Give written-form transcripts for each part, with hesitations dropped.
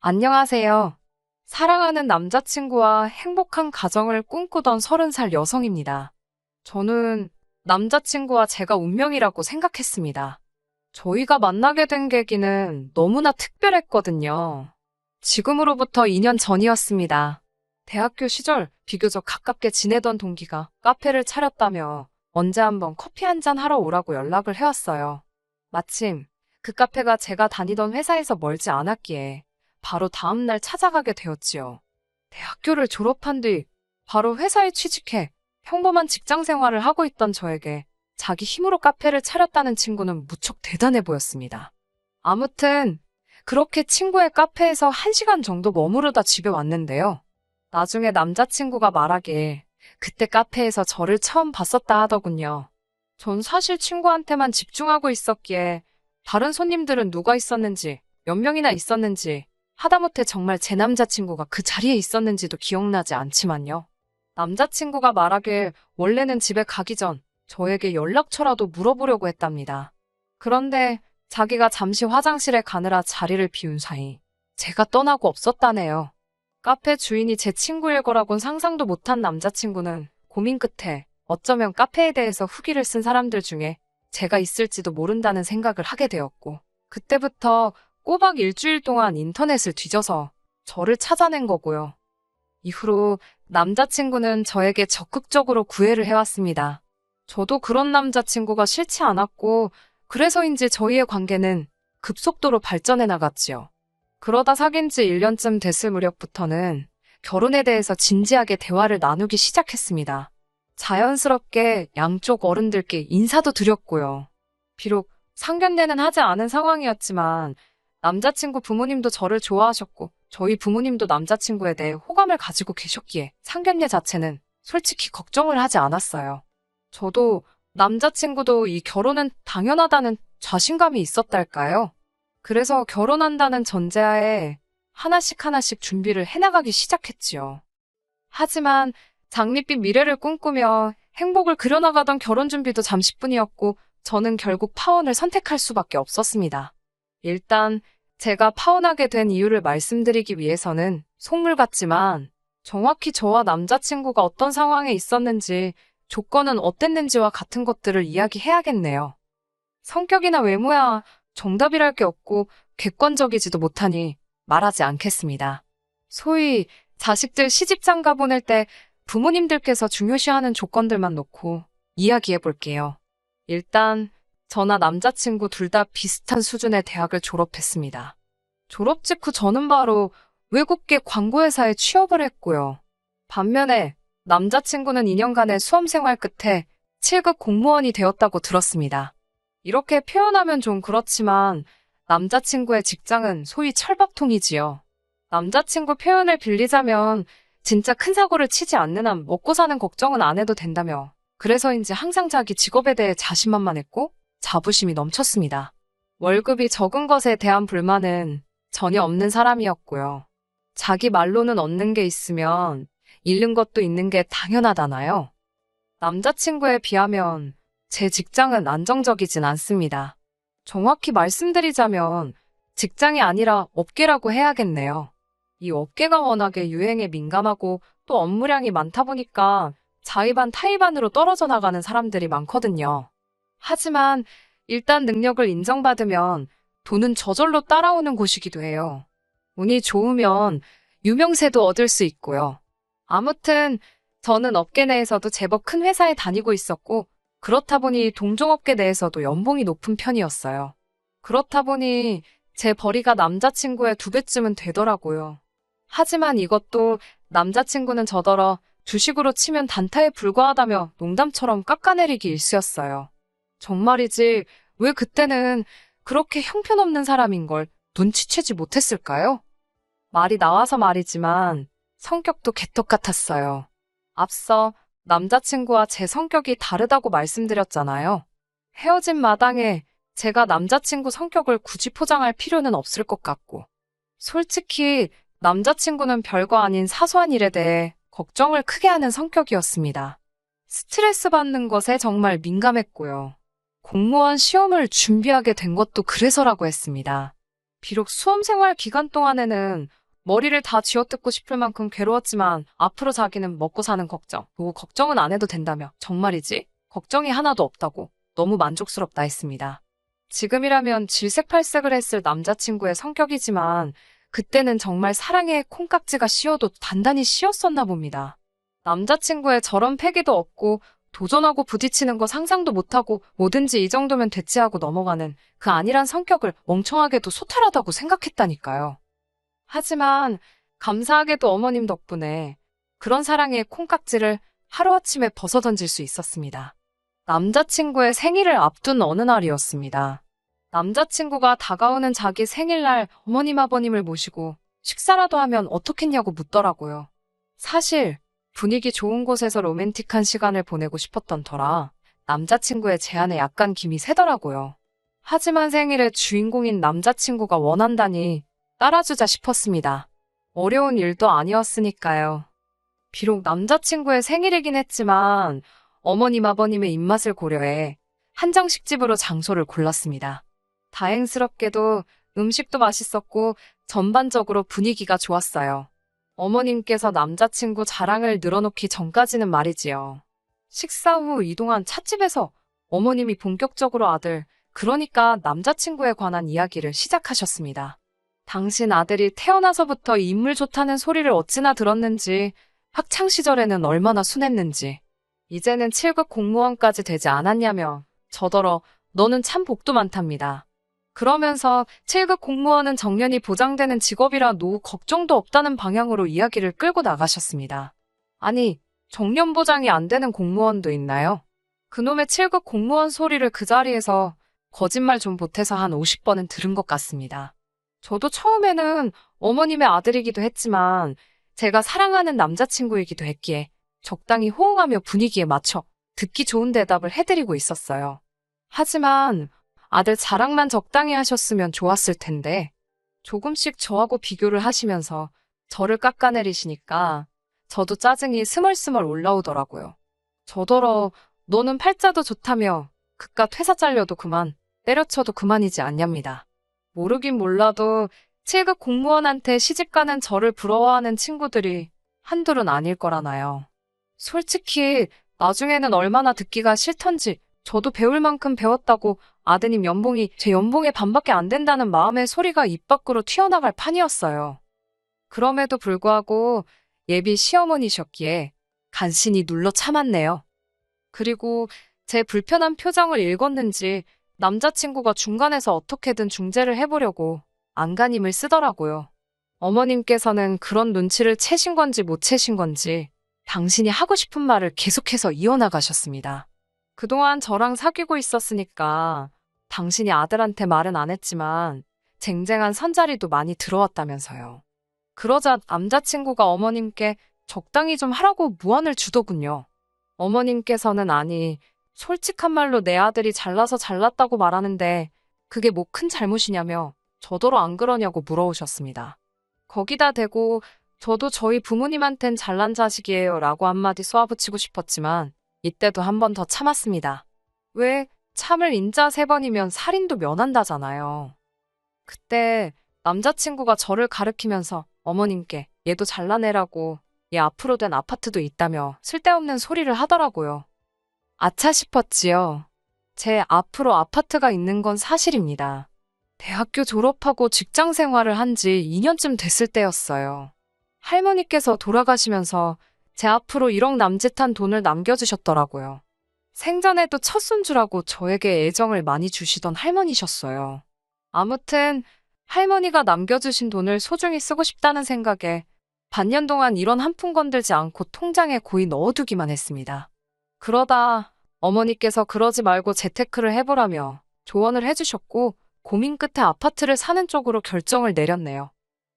안녕하세요. 사랑하는 남자친구와 행복한 가정을 꿈꾸던 30살 여성입니다. 저는 남자친구와 제가 운명이라고 생각했습니다. 저희가 만나게 된 계기는 너무나 특별했거든요. 지금으로부터 2년 전이었습니다. 대학교 시절 비교적 가깝게 지내던 동기가 카페를 차렸다며 언제 한번 커피 한잔 하러 오라고 연락을 해왔어요. 마침 그 카페가 제가 다니던 회사에서 멀지 않았기에 바로 다음날 찾아가게 되었지요. 대학교를 졸업한 뒤 바로 회사에 취직해 평범한 직장 생활을 하고 있던 저에게 자기 힘으로 카페를 차렸다는 친구는 무척 대단해 보였습니다. 아무튼 그렇게 친구의 카페에서 1시간 정도 머무르다 집에 왔는데요. 나중에 남자친구가 말하길 그때 카페에서 저를 처음 봤었다 하더군요. 전 사실 친구한테만 집중하고 있었기에 다른 손님들은 누가 있었는지, 몇 명이나 있었는지, 하다못해 정말 제 남자친구가 그 자리에 있었는지도 기억나지 않지만요. 남자친구가 말하길 원래는 집에 가기 전 저에게 연락처라도 물어보려고 했답니다. 그런데 자기가 잠시 화장실에 가느라 자리를 비운 사이 제가 떠나고 없었다네요. 카페 주인이 제 친구일 거라곤 상상도 못한 남자친구는 고민 끝에 어쩌면 카페에 대해서 후기를 쓴 사람들 중에 제가 있을지도 모른다는 생각을 하게 되었고, 그때부터 꼬박 일주일 동안 인터넷을 뒤져서 저를 찾아낸 거고요. 이후로 남자친구는 저에게 적극적으로 구애를 해왔습니다. 저도 그런 남자친구가 싫지 않았고, 그래서인지 저희의 관계는 급속도로 발전해 나갔지요. 그러다 사귄 지 1년쯤 됐을 무렵부터는 결혼에 대해서 진지하게 대화를 나누기 시작했습니다. 자연스럽게 양쪽 어른들께 인사도 드렸고요. 비록 상견례는 하지 않은 상황이었지만 남자친구 부모님도 저를 좋아하셨고 저희 부모님도 남자친구에 대해 호감을 가지고 계셨기에 상견례 자체는 솔직히 걱정을 하지 않았어요. 저도 남자친구도 이 결혼은 당연하다는 자신감이 있었달까요? 그래서 결혼한다는 전제하에 하나씩 하나씩 준비를 해나가기 시작했지요. 하지만 장밋빛 미래를 꿈꾸며 행복을 그려나가던 결혼 준비도 잠시뿐이었고 저는 결국 파혼을 선택할 수밖에 없었습니다. 일단 제가 파혼하게 된 이유를 말씀드리기 위해서는 속물 같지만 정확히 저와 남자친구가 어떤 상황에 있었는지 조건은 어땠는지와 같은 것들을 이야기해야겠네요. 성격이나 외모야 정답이랄 게 없고 객관적이지도 못하니 말하지 않겠습니다. 소위 자식들 시집장가 보낼 때 부모님들께서 중요시하는 조건들만 놓고 이야기해 볼게요. 일단 저나 남자친구 둘 다 비슷한 수준의 대학을 졸업했습니다. 졸업 직후 저는 바로 외국계 광고회사에 취업을 했고요. 반면에 남자친구는 2년간의 수험생활 끝에 7급 공무원이 되었다고 들었습니다. 이렇게 표현하면 좀 그렇지만 남자친구의 직장은 소위 철밥통이지요. 남자친구 표현을 빌리자면 진짜 큰 사고를 치지 않는 한 먹고 사는 걱정은 안 해도 된다며. 그래서인지 항상 자기 직업에 대해 자신만만했고 자부심이 넘쳤습니다. 월급이 적은 것에 대한 불만은 전혀 없는 사람이었고요. 자기 말로는 얻는 게 있으면 잃는 것도 있는 게 당연하다나요? 남자친구에 비하면 제 직장은 안정적이진 않습니다. 정확히 말씀드리자면 직장이 아니라 업계라고 해야겠네요. 이 업계가 워낙에 유행에 민감하고 또 업무량이 많다 보니까 자의반 타의반으로 떨어져 나가는 사람들이 많거든요. 하지만 일단 능력을 인정받으면 돈은 저절로 따라오는 곳이기도 해요. 운이 좋으면 유명세도 얻을 수 있고요. 아무튼 저는 업계 내에서도 제법 큰 회사에 다니고 있었고 그렇다 보니 동종업계 내에서도 연봉이 높은 편이었어요. 그렇다 보니 제 벌이가 남자친구의 2배쯤은 되더라고요. 하지만 이것도 남자친구는 저더러 주식으로 치면 단타에 불과하다며 농담처럼 깎아내리기 일쑤였어요. 정말이지 왜 그때는 그렇게 형편없는 사람인 걸 눈치채지 못했을까요? 말이 나와서 말이지만 성격도 개떡 같았어요. 앞서 남자친구와 제 성격이 다르다고 말씀드렸잖아요. 헤어진 마당에 제가 남자친구 성격을 굳이 포장할 필요는 없을 것 같고, 솔직히 남자친구는 별거 아닌 사소한 일에 대해 걱정을 크게 하는 성격이었습니다. 스트레스 받는 것에 정말 민감했고요. 공무원 시험을 준비하게 된 것도 그래서라고 했습니다. 비록 수험 생활 기간 동안에는 머리를 다 쥐어뜯고 싶을 만큼 괴로웠지만 앞으로 자기는 먹고 사는 걱정, 뭐 걱정은 안 해도 된다며 정말이지? 걱정이 하나도 없다고 너무 만족스럽다 했습니다. 지금이라면 질색팔색을 했을 남자친구의 성격이지만 그때는 정말 사랑에 콩깍지가 씌어도 단단히 씌었었나 봅니다. 남자친구의 저런 패기도 없고 도전하고 부딪히는 거 상상도 못하고 뭐든지 이 정도면 됐지 하고 넘어가는 그 안일한 성격을 멍청하게도 소탈하다고 생각했다니까요. 하지만 감사하게도 어머님 덕분에 그런 사랑의 콩깍지를 하루아침에 벗어던질 수 있었습니다. 남자친구의 생일을 앞둔 어느 날이었습니다. 남자친구가 다가오는 자기 생일날 어머님 아버님을 모시고 식사라도 하면 어떻겠냐고 묻더라고요. 사실 분위기 좋은 곳에서 로맨틱한 시간을 보내고 싶었던 터라 남자친구의 제안에 약간 김이 새더라고요. 하지만 생일의 주인공인 남자친구가 원한다니 따라주자 싶었습니다. 어려운 일도 아니었으니까요. 비록 남자친구의 생일이긴 했지만 어머님 아버님의 입맛을 고려해 한정식 집으로 장소를 골랐습니다. 다행스럽게도 음식도 맛있었고 전반적으로 분위기가 좋았어요. 어머님께서 남자친구 자랑을 늘어놓기 전까지는 말이지요. 식사 후 이동한 찻집에서 어머님이 본격적으로 아들, 그러니까 남자친구에 관한 이야기를 시작하셨습니다. 당신 아들이 태어나서부터 인물 좋다는 소리를 어찌나 들었는지, 학창 시절에는 얼마나 순했는지, 이제는 7급 공무원까지 되지 않았냐며 저더러 너는 참 복도 많답니다. 그러면서 7급 공무원은 정년이 보장되는 직업이라 노후 걱정도 없다는 방향으로 이야기를 끌고 나가셨습니다. 아니, 정년 보장이 안 되는 공무원도 있나요? 그놈의 7급 공무원 소리를 그 자리에서 거짓말 좀 보태서 한 50번은 들은 것 같습니다. 저도 처음에는 어머님의 아들이기도 했지만 제가 사랑하는 남자친구이기도 했기에 적당히 호응하며 분위기에 맞춰 듣기 좋은 대답을 해드리고 있었어요. 하지만 아들 자랑만 적당히 하셨으면 좋았을 텐데 조금씩 저하고 비교를 하시면서 저를 깎아내리시니까 저도 짜증이 스멀스멀 올라오더라고요. 저더러 너는 팔자도 좋다며 그깟 회사 잘려도 그만, 때려쳐도 그만이지 않냐입니다. 모르긴 몰라도 7급 공무원한테 시집가는 저를 부러워하는 친구들이 한둘은 아닐 거라나요. 솔직히 나중에는 얼마나 듣기가 싫던지 저도 배울 만큼 배웠다고 아드님 연봉이 제 연봉의 반밖에 안 된다는 마음의 소리가 입 밖으로 튀어나갈 판이었어요. 그럼에도 불구하고 예비 시어머니셨기에 간신히 눌러 참았네요. 그리고 제 불편한 표정을 읽었는지 남자친구가 중간에서 어떻게든 중재를 해보려고 안간힘을 쓰더라고요. 어머님께서는 그런 눈치를 채신 건지 못 채신 건지 당신이 하고 싶은 말을 계속해서 이어나가셨습니다. 그동안 저랑 사귀고 있었으니까 당신이 아들한테 말은 안 했지만 쟁쟁한 선자리도 많이 들어왔다면서요. 그러자 남자친구가 어머님께 적당히 좀 하라고 무안을 주더군요. 어머님께서는 아니, 솔직한 말로 내 아들이 잘나서 잘났다고 말하는데 그게 뭐 큰 잘못이냐며 저더러 안 그러냐고 물어오셨습니다. 거기다 대고 저도 저희 부모님한텐 잘난 자식이에요 라고 한마디 쏘아붙이고 싶었지만 이때도 한 번 더 참았습니다. 왜 참을 인자 3번이면 살인도 면한다잖아요. 그때 남자친구가 저를 가리키면서 어머님께 얘도 잘난 애라고 얘 앞으로 된 아파트도 있다며 쓸데없는 소리를 하더라고요. 아차 싶었지요. 제 앞으로 아파트가 있는 건 사실입니다. 대학교 졸업하고 직장 생활을 한 지 2년쯤 됐을 때였어요. 할머니께서 돌아가시면서 제 앞으로 1억 남짓한 돈을 남겨주셨더라고요. 생전에도 첫 손주라고 저에게 애정을 많이 주시던 할머니셨어요. 아무튼 할머니가 남겨주신 돈을 소중히 쓰고 싶다는 생각에 반년 동안 이런 한 푼 건들지 않고 통장에 고이 넣어두기만 했습니다. 그러다 어머니께서 그러지 말고 재테크를 해보라며 조언을 해주셨고 고민 끝에 아파트를 사는 쪽으로 결정을 내렸네요.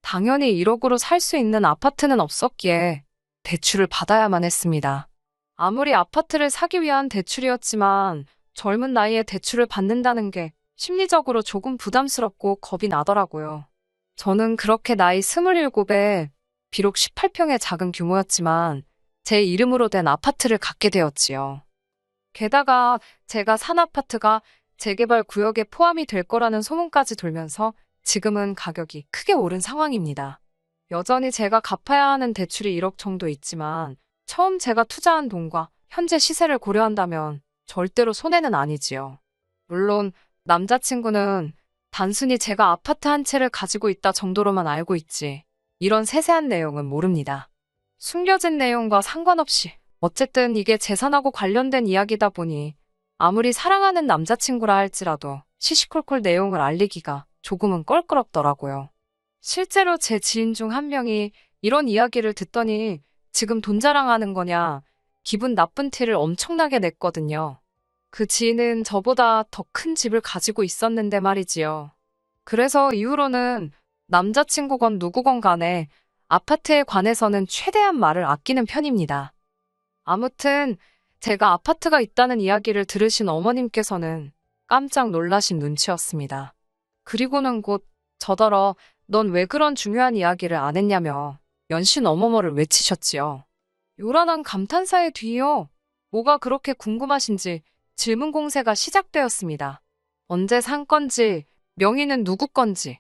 당연히 1억으로 살 수 있는 아파트는 없었기에 대출을 받아야만 했습니다. 아무리 아파트를 사기 위한 대출이었지만 젊은 나이에 대출을 받는다는 게 심리적으로 조금 부담스럽고 겁이 나더라고요. 저는 그렇게 나이 27에 비록 18평의 작은 규모였지만 제 이름으로 된 아파트를 갖게 되었지요. 게다가 제가 산 아파트가 재개발 구역에 포함이 될 거라는 소문까지 돌면서 지금은 가격이 크게 오른 상황입니다. 여전히 제가 갚아야 하는 대출이 1억 정도 있지만 처음 제가 투자한 돈과 현재 시세를 고려한다면 절대로 손해는 아니지요. 물론 남자친구는 단순히 제가 아파트 한 채를 가지고 있다 정도로만 알고 있지 이런 세세한 내용은 모릅니다. 숨겨진 내용과 상관없이 어쨌든 이게 재산하고 관련된 이야기다 보니 아무리 사랑하는 남자친구라 할지라도 시시콜콜 내용을 알리기가 조금은 껄끄럽더라고요. 실제로 제 지인 중 한 명이 이런 이야기를 듣더니 지금 돈 자랑하는 거냐 기분 나쁜 티를 엄청나게 냈거든요. 그 지인은 저보다 더 큰 집을 가지고 있었는데 말이지요. 그래서 이후로는 남자친구건 누구건 간에 아파트에 관해서는 최대한 말을 아끼는 편입니다. 아무튼 제가 아파트가 있다는 이야기를 들으신 어머님께서는 깜짝 놀라신 눈치였습니다. 그리고는 곧 저더러 넌 왜 그런 중요한 이야기를 안 했냐며 연신 어머머를 외치셨지요. 요란한 감탄사의 뒤이어 뭐가 그렇게 궁금하신지 질문 공세가 시작되었습니다. 언제 산 건지, 명의는 누구 건지.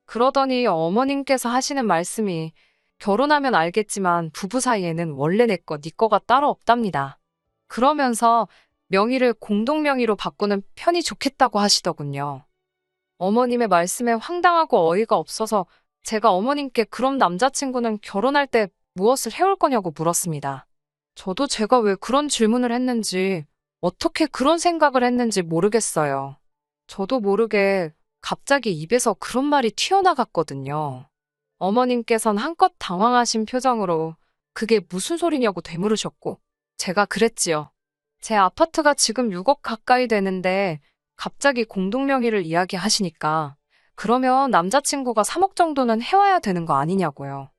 그러더니 어머님께서 하시는 말씀이 결혼하면 알겠지만 부부 사이에는 원래 내 거, 네 거가 따로 없답니다. 그러면서 명의를 공동명의로 바꾸는 편이 좋겠다고 하시더군요. 어머님의 말씀에 황당하고 어이가 없어서 제가 어머님께 그럼 남자친구는 결혼할 때 무엇을 해올 거냐고 물었습니다. 저도 제가 왜 그런 질문을 했는지, 어떻게 그런 생각을 했는지 모르겠어요. 저도 모르게 갑자기 입에서 그런 말이 튀어나갔거든요. 어머님께선 한껏 당황하신 표정으로 그게 무슨 소리냐고 되물으셨고, 제가 그랬지요. 제 아파트가 지금 6억 가까이 되는데 갑자기 공동명의를 이야기하시니까 그러면 남자친구가 3억 정도는 해와야 되는 거 아니냐고요.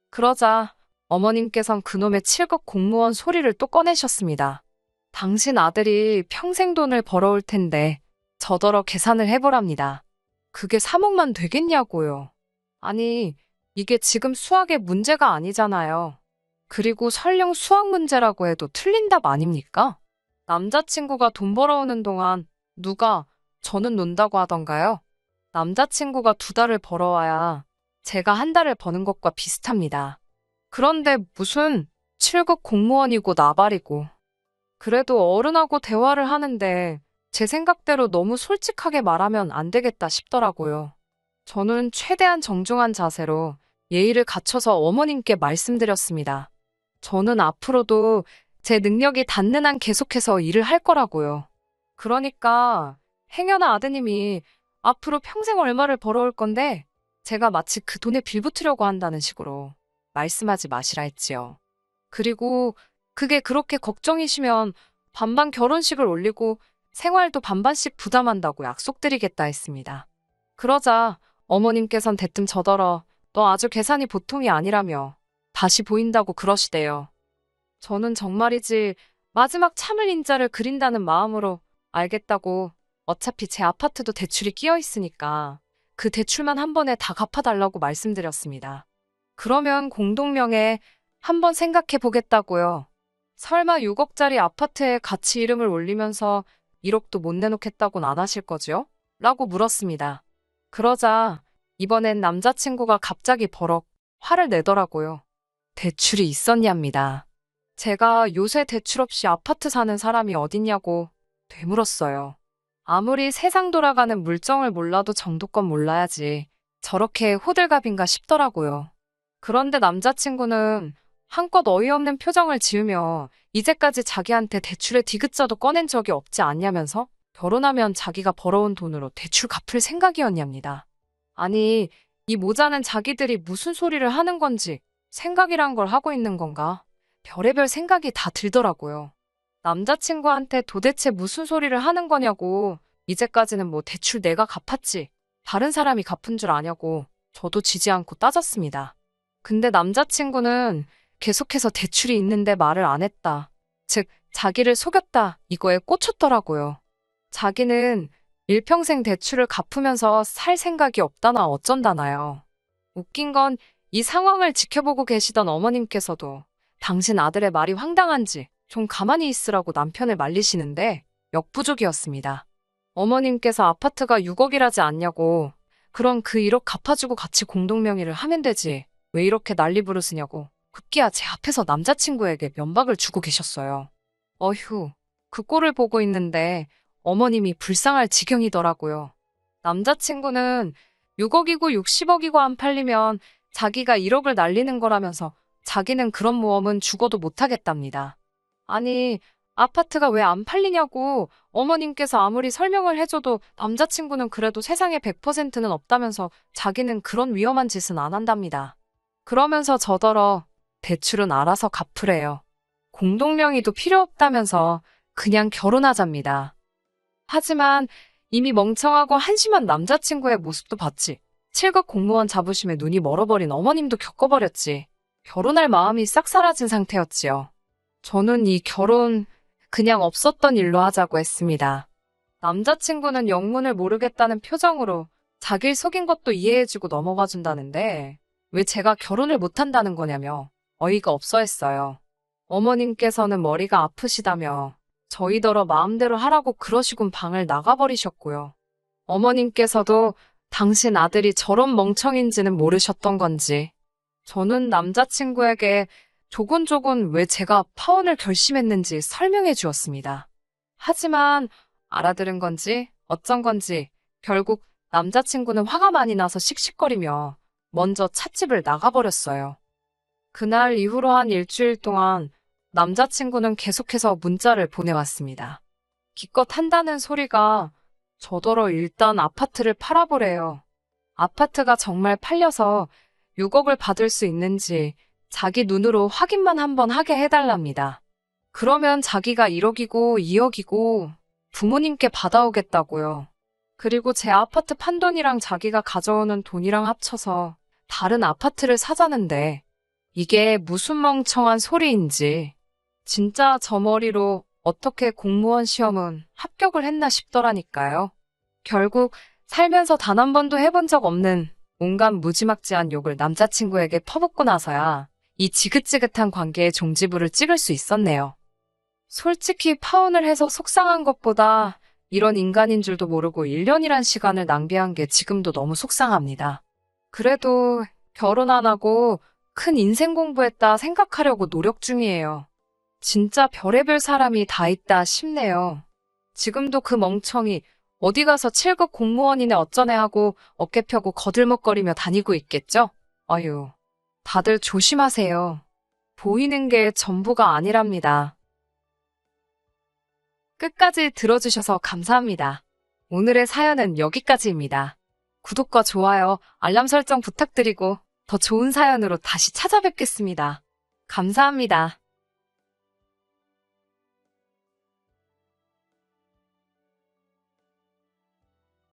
그러자 어머님께선 그놈의 7급 공무원 소리를 또 꺼내셨습니다. 당신 아들이 평생 돈을 벌어올 텐데 저더러 계산을 해보랍니다. 그게 3억만 되겠냐고요. 아니, 이게 지금 수학의 문제가 아니잖아요. 그리고 설령 수학 문제라고 해도 틀린 답 아닙니까? 남자친구가 돈 벌어오는 동안 누가 저는 논다고 하던가요? 남자친구가 2달을 벌어와야 제가 한 달을 버는 것과 비슷합니다. 그런데 무슨 7급 공무원이고 나발이고. 그래도 어른하고 대화를 하는데 제 생각대로 너무 솔직하게 말하면 안 되겠다 싶더라고요. 저는 최대한 정중한 자세로 예의를 갖춰서 어머님께 말씀드렸습니다. 저는 앞으로도 제 능력이 닿는 한 계속해서 일을 할 거라고요. 그러니까 행여나 아드님이 앞으로 평생 얼마를 벌어올 건데 제가 마치 그 돈에 빌붙으려고 한다는 식으로 말씀하지 마시라 했지요. 그리고 그게 그렇게 걱정이시면 반반 결혼식을 올리고 생활도 반반씩 부담한다고 약속드리겠다 했습니다. 그러자 어머님께선 대뜸 저더러 너 아주 계산이 보통이 아니라며 다시 보인다고 그러시대요. 저는 정말이지 마지막 참을 인자를 그린다는 마음으로 알겠다고 어차피 제 아파트도 대출이 끼어 있으니까 그 대출만 한 번에 다 갚아달라고 말씀드렸습니다. 그러면 공동명에 한번 생각해 보겠다고요. 설마 6억짜리 아파트에 같이 이름을 올리면서 1억도 못 내놓겠다고는 안 하실 거죠? 라고 물었습니다. 그러자 이번엔 남자친구가 갑자기 버럭 화를 내더라고요. 대출이 있었냐입니다. 제가 요새 대출 없이 아파트 사는 사람이 어딨냐고 되물었어요. 아무리 세상 돌아가는 물정을 몰라도 정도껏 몰라야지 저렇게 호들갑인가 싶더라고요. 그런데 남자친구는 한껏 어이없는 표정을 지으며 이제까지 자기한테 대출의 디귿자도 꺼낸 적이 없지 않냐면서 결혼하면 자기가 벌어온 돈으로 대출 갚을 생각이었냐입니다. 아니, 이 모자는 자기들이 무슨 소리를 하는 건지 생각이란 걸 하고 있는 건가? 별의별 생각이 다 들더라고요. 남자친구한테 도대체 무슨 소리를 하는 거냐고 이제까지는 뭐 대출 내가 갚았지 다른 사람이 갚은 줄 아냐고 저도 지지 않고 따졌습니다. 근데 남자친구는 계속해서 대출이 있는데 말을 안 했다. 즉 자기를 속였다 이거에 꽂혔더라고요. 자기는 일평생 대출을 갚으면서 살 생각이 없다나 어쩐다나요. 웃긴 건 이 상황을 지켜보고 계시던 어머님께서도 당신 아들의 말이 황당한지 좀 가만히 있으라고 남편을 말리시는데 역부족이었습니다. 어머님께서 아파트가 6억이라지 않냐고 그럼 그 1억 갚아주고 같이 공동명의를 하면 되지. 왜 이렇게 난리 부르시냐고. 급기야 제 앞에서 남자친구에게 면박을 주고 계셨어요. 어휴, 그 꼴을 보고 있는데 어머님이 불쌍할 지경이더라고요. 남자친구는 6억이고 60억이고 안 팔리면 자기가 1억을 날리는 거라면서 자기는 그런 모험은 죽어도 못하겠답니다. 아니, 아파트가 왜 안 팔리냐고 어머님께서 아무리 설명을 해줘도 남자친구는 그래도 세상에 100%는 없다면서 자기는 그런 위험한 짓은 안 한답니다. 그러면서 저더러 대출은 알아서 갚으래요. 공동명의도 필요 없다면서 그냥 결혼하잡니다. 하지만 이미 멍청하고 한심한 남자친구의 모습도 봤지. 7급 공무원 자부심에 눈이 멀어버린 어머님도 겪어버렸지. 결혼할 마음이 싹 사라진 상태였지요. 저는 이 결혼 그냥 없었던 일로 하자고 했습니다. 남자친구는 영문을 모르겠다는 표정으로 자기를 속인 것도 이해해주고 넘어가 준다는데 왜 제가 결혼을 못한다는 거냐며 어이가 없어 했어요. 어머님께서는 머리가 아프시다며 저희더러 마음대로 하라고 그러시곤 방을 나가버리셨고요. 어머님께서도 당신 아들이 저런 멍청인지는 모르셨던 건지 저는 남자친구에게 조곤조곤 왜 제가 파혼을 결심했는지 설명해 주었습니다. 하지만 알아들은 건지 어쩐 건지 결국 남자친구는 화가 많이 나서 씩씩거리며 먼저 찻집을 나가버렸어요. 그날 이후로 한 일주일 동안 남자친구는 계속해서 문자를 보내왔습니다. 기껏 한다는 소리가 저더러 일단 아파트를 팔아보래요. 아파트가 정말 팔려서 6억을 받을 수 있는지 자기 눈으로 확인만 한번 하게 해달랍니다. 그러면 자기가 1억이고 2억이고 부모님께 받아오겠다고요. 그리고 제 아파트 판돈이랑 자기가 가져오는 돈이랑 합쳐서 다른 아파트를 사자는데 이게 무슨 멍청한 소리인지 진짜 저 머리로 어떻게 공무원 시험은 합격을 했나 싶더라니까요. 결국 살면서 단 한 번도 해본 적 없는 온갖 무지막지한 욕을 남자친구에게 퍼붓고 나서야 이 지긋지긋한 관계의 종지부를 찍을 수 있었네요. 솔직히 파혼을 해서 속상한 것보다 이런 인간인 줄도 모르고 1년이란 시간을 낭비한 게 지금도 너무 속상합니다. 그래도 결혼 안 하고 큰 인생 공부했다 생각하려고 노력 중이에요. 진짜 별의별 사람이 다 있다 싶네요. 지금도 그 멍청이 어디 가서 7급 공무원이네 어쩌네 하고 어깨 펴고 거들먹거리며 다니고 있겠죠? 어휴, 다들 조심하세요. 보이는 게 전부가 아니랍니다. 끝까지 들어주셔서 감사합니다. 오늘의 사연은 여기까지입니다. 구독과 좋아요, 알람 설정 부탁드리고 더 좋은 사연으로 다시 찾아뵙겠습니다. 감사합니다.